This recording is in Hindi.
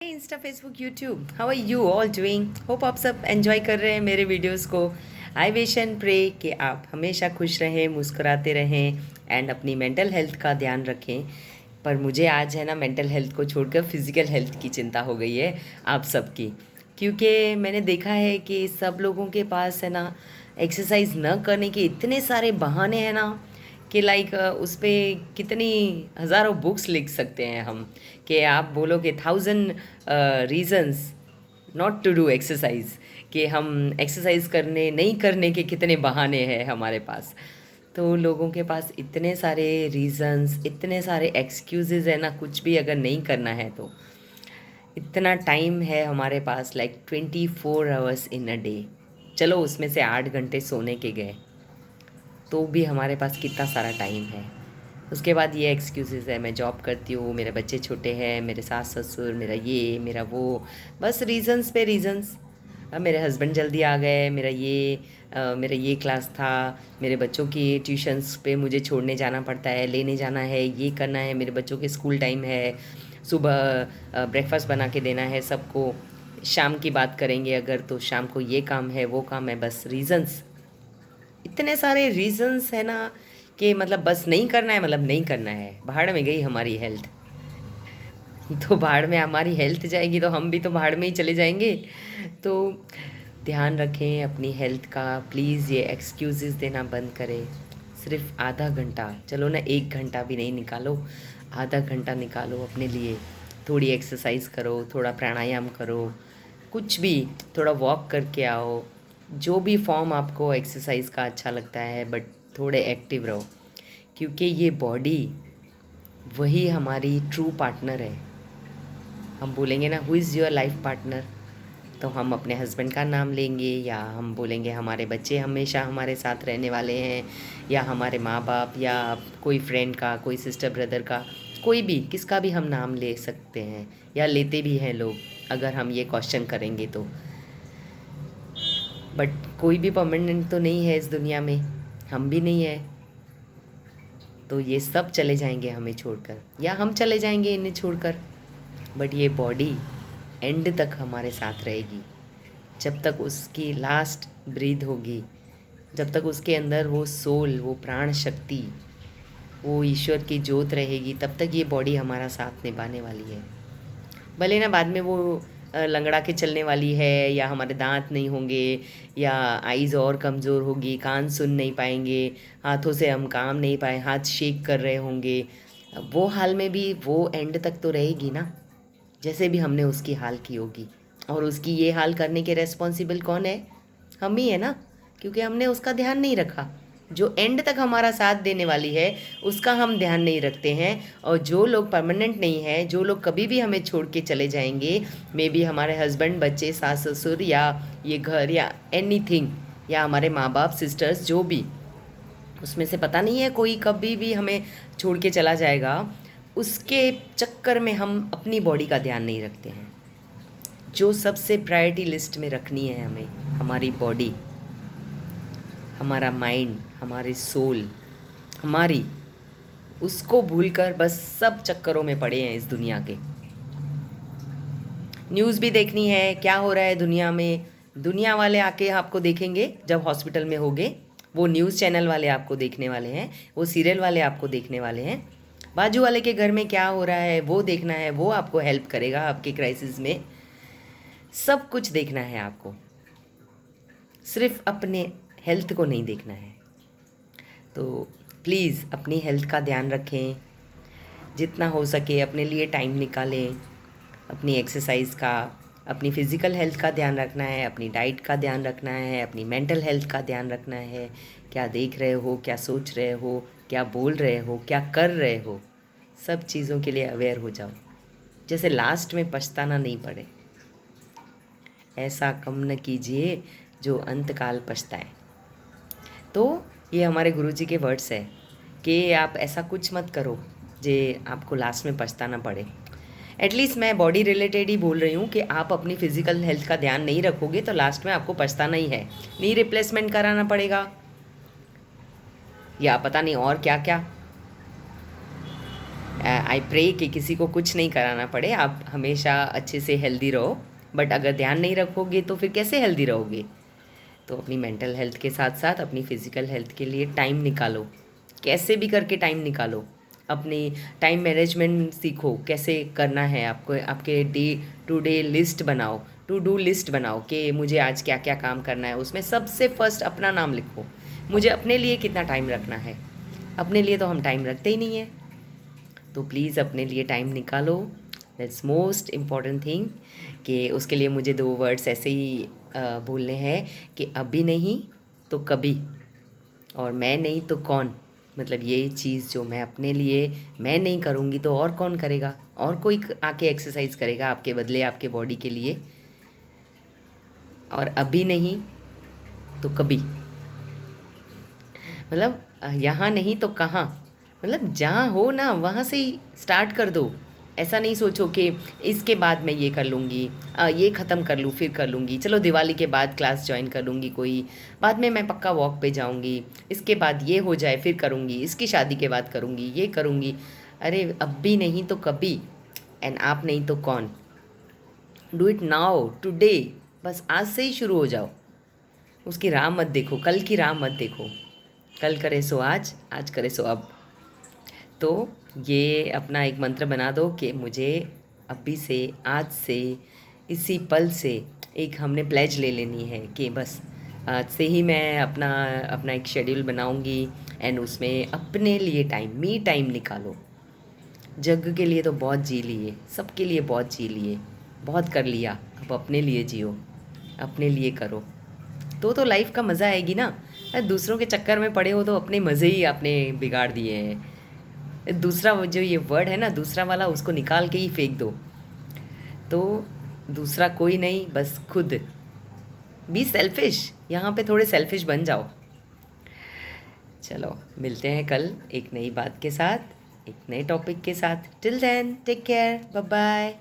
Insta Facebook YouTube, how are you all doing? Hope आप सब एंजॉय कर रहे हैं मेरे वीडियोस को। आई विश एंड प्रे कि आप हमेशा खुश रहें, मुस्कुराते रहें एंड अपनी मेंटल हेल्थ का ध्यान रखें। पर मुझे आज है ना मेंटल हेल्थ को छोड़कर फिज़िकल हेल्थ की चिंता हो गई है आप सबकी, क्योंकि मैंने देखा है कि सब लोगों के पास है ना एक्सरसाइज न करने के इतने सारे बहाने हैं ना कि लाइक उस पे कितनी हज़ारों बुक्स लिख सकते हैं हम कि आप बोलोगे 1000 reasons not to do exercise, कि हम एक्सरसाइज करने नहीं करने के कितने बहाने हैं हमारे पास। तो लोगों के पास इतने सारे रीजंस, इतने सारे एक्सक्यूजेज है ना, कुछ भी अगर नहीं करना है तो इतना टाइम है हमारे पास, like 24 hours in a day. चलो उसमें से 8 घंटे सोने के गए तो भी हमारे पास कितना सारा टाइम है। उसके बाद ये एक्सक्यूज़ेज़ है, मैं जॉब करती हूँ, मेरे बच्चे छोटे हैं, मेरे सास ससुर, मेरा ये मेरा वो, बस रीजंस पे रीजंस। अब मेरे हस्बैंड जल्दी आ गए, मेरा ये क्लास था, मेरे बच्चों की ट्यूशन्स पे मुझे छोड़ने जाना पड़ता है, लेने जाना है, ये करना है, मेरे बच्चों के स्कूल टाइम है, सुबह ब्रेकफास्ट बना के देना है सबको। शाम की बात करेंगे अगर तो शाम को ये काम है, वो काम है, बस रीजंस, इतने सारे रीजंस है ना कि मतलब बस नहीं करना है, मतलब नहीं करना है। भाड़ में गई हमारी हेल्थ। तो भाड़ में हमारी हेल्थ जाएगी तो हम भी तो भाड़ में ही चले जाएंगे। तो ध्यान रखें अपनी हेल्थ का, प्लीज़ ये एक्सक्यूज़ेस देना बंद करें। सिर्फ आधा घंटा, चलो ना 1 घंटा भी नहीं निकालो, आधा घंटा निकालो अपने लिए। थोड़ी एक्सरसाइज करो, थोड़ा प्राणायाम करो, कुछ भी, थोड़ा वॉक करके आओ, जो भी फॉर्म आपको एक्सरसाइज का अच्छा लगता है, बट थोड़े एक्टिव रहो, क्योंकि ये बॉडी वही हमारी ट्रू पार्टनर है। हम बोलेंगे ना who is your life partner, तो हम अपने हस्बैंड का नाम लेंगे, या हम बोलेंगे हमारे बच्चे हमेशा हमारे साथ रहने वाले हैं, या हमारे माँ बाप, या कोई फ्रेंड का, कोई सिस्टर ब्रदर का, कोई भी, किसका भी हम नाम ले सकते हैं, या लेते भी हैं लोग अगर हम ये क्वेश्चन करेंगे तो। बट कोई भी परमानेंट तो नहीं है इस दुनिया में, हम भी नहीं है। तो ये सब चले जाएंगे हमें छोड़कर, या हम चले जाएंगे इन्हें छोड़कर, बट ये बॉडी एंड तक हमारे साथ रहेगी। जब तक उसकी लास्ट ब्रीथ होगी, जब तक उसके अंदर वो सोल, वो प्राण शक्ति, वो ईश्वर की जोत रहेगी, तब तक ये बॉडी हमारा साथ निभाने वाली है। भले ना बाद में वो लंगड़ा के चलने वाली है, या हमारे दांत नहीं होंगे, या आइज़ और कमज़ोर होगी, कान सुन नहीं पाएंगे, हाथों से हम काम नहीं पाए, हाथ शेक कर रहे होंगे, वो हाल में भी वो एंड तक तो रहेगी ना, जैसे भी हमने उसकी हाल की होगी। और उसकी ये हाल करने के रेस्पॉन्सिबल कौन है? हम ही है ना, क्योंकि हमने उसका ध्यान नहीं रखा। जो एंड तक हमारा साथ देने वाली है उसका हम ध्यान नहीं रखते हैं। और जो लोग परमानेंट नहीं है, जो लोग कभी भी हमें छोड़ के चले जाएंगे, मे बी हमारे हस्बैंड, बच्चे, सास ससुर, या ये घर, या एनीथिंग, या हमारे माँ बाप, सिस्टर्स, जो भी, उसमें से पता नहीं है कोई कभी भी हमें छोड़ के चला जाएगा। उसके चक्कर में हम अपनी बॉडी का ध्यान नहीं रखते हैं। जो सबसे प्रायोरिटी लिस्ट में रखनी है हमें, हमारी बॉडी, हमारा माइंड, हमारी सोल, हमारी, उसको भूलकर बस सब चक्करों में पड़े हैं इस दुनिया के। न्यूज़ भी देखनी है क्या हो रहा है दुनिया में, दुनिया वाले आके आपको देखेंगे जब हॉस्पिटल में होगे, वो न्यूज़ चैनल वाले आपको देखने वाले हैं, वो सीरियल वाले आपको देखने वाले हैं। बाजू वाले के घर में क्या हो रहा है वो देखना है, वो आपको हेल्प करेगा आपके क्राइसिस में। सब कुछ देखना है आपको, सिर्फ अपने हेल्थ को नहीं देखना है। तो प्लीज़ अपनी हेल्थ का ध्यान रखें, जितना हो सके अपने लिए टाइम निकालें, अपनी एक्सरसाइज का, अपनी फ़िज़िकल हेल्थ का ध्यान रखना है, अपनी डाइट का ध्यान रखना है, अपनी मेंटल हेल्थ का ध्यान रखना है। क्या देख रहे हो, क्या सोच रहे हो, क्या बोल रहे हो, क्या कर रहे हो, सब चीज़ों के लिए अवेयर हो जाओ, जैसे लास्ट में पछताना नहीं पड़े। ऐसा कम न कीजिए जो अंतकाल पछताए। तो ये हमारे गुरुजी के वर्ड्स है कि आप ऐसा कुछ मत करो जे आपको लास्ट में पछताना पड़े। एटलीस्ट मैं बॉडी रिलेटेड ही बोल रही हूँ कि आप अपनी फ़िज़िकल हेल्थ का ध्यान नहीं रखोगे तो लास्ट में आपको पछताना ही है। नी रिप्लेसमेंट कराना पड़ेगा, या पता नहीं और क्या क्या। आई प्रे कि किसी को कुछ नहीं कराना पड़े, आप हमेशा अच्छे से हेल्दी रहो। बट अगर ध्यान नहीं रखोगे तो फिर कैसे हेल्दी रहोगे? तो अपनी मेंटल हेल्थ के साथ साथ अपनी फ़िज़िकल हेल्थ के लिए टाइम निकालो, कैसे भी करके टाइम निकालो। अपनी टाइम मैनेजमेंट सीखो, कैसे करना है आपको। आपके टू डू लिस्ट बनाओ कि मुझे आज क्या क्या काम करना है। उसमें सबसे फर्स्ट अपना नाम लिखो, मुझे अपने लिए कितना टाइम रखना है। अपने लिए तो हम टाइम रखते ही नहीं है, तो प्लीज़ अपने लिए टाइम निकालो। That's most important thing. कि उसके लिए मुझे 2 वर्ड्स ऐसे ही बोलने हैं कि अभी नहीं तो कभी, और मैं नहीं तो कौन। मतलब ये चीज़ जो मैं अपने लिए मैं नहीं करूँगी तो और कौन करेगा? और कोई आके एक्सरसाइज करेगा आपके बदले, आपके बॉडी के लिए। और अभी नहीं तो कभी, मतलब यहाँ नहीं तो कहाँ। मतलब जहाँ हो ना वहाँ से ही स्टार्ट कर दो। ऐसा नहीं सोचो कि इसके बाद मैं ये कर लूँगी, ये ख़त्म कर लूँ फिर कर लूँगी, चलो दिवाली के बाद क्लास ज्वाइन कर लूँगी कोई, बाद में मैं पक्का वॉक पे जाऊँगी, इसके बाद ये हो जाए फिर करूँगी, इसकी शादी के बाद करूँगी, ये करूँगी। अरे अब भी नहीं तो कभी, एंड आप नहीं तो कौन। Do it now today. बस आज से ही शुरू हो जाओ। उसकी राह मत देखो, कल की राह मत देखो। कल करे सो आज, आज करे सो अब। तो ये अपना एक मंत्र बना दो कि मुझे अभी से, आज से, इसी पल से एक हमने प्लेज ले लेनी है कि बस आज से ही मैं अपना अपना एक शेड्यूल बनाऊंगी। एंड उसमें अपने लिए टाइम, मी टाइम निकालो। जग के लिए तो बहुत जी लिए, सबके लिए बहुत जी लिए, बहुत कर लिया, अब अपने लिए जियो, अपने लिए करो। तो लाइफ का मज़ा आएगी ना। दूसरों के चक्कर में पड़े हो तो अपने मज़े ही आपने बिगाड़ दिए हैं। दूसरा वो जो ये वर्ड है ना, दूसरा वाला, उसको निकाल के ही फेंक दो। तो दूसरा कोई नहीं, बस खुद। बी सेल्फिश, यहाँ पे थोड़े सेल्फिश बन जाओ। चलो मिलते हैं कल एक नई बात के साथ, एक नए टॉपिक के साथ। Till then take care, bye bye.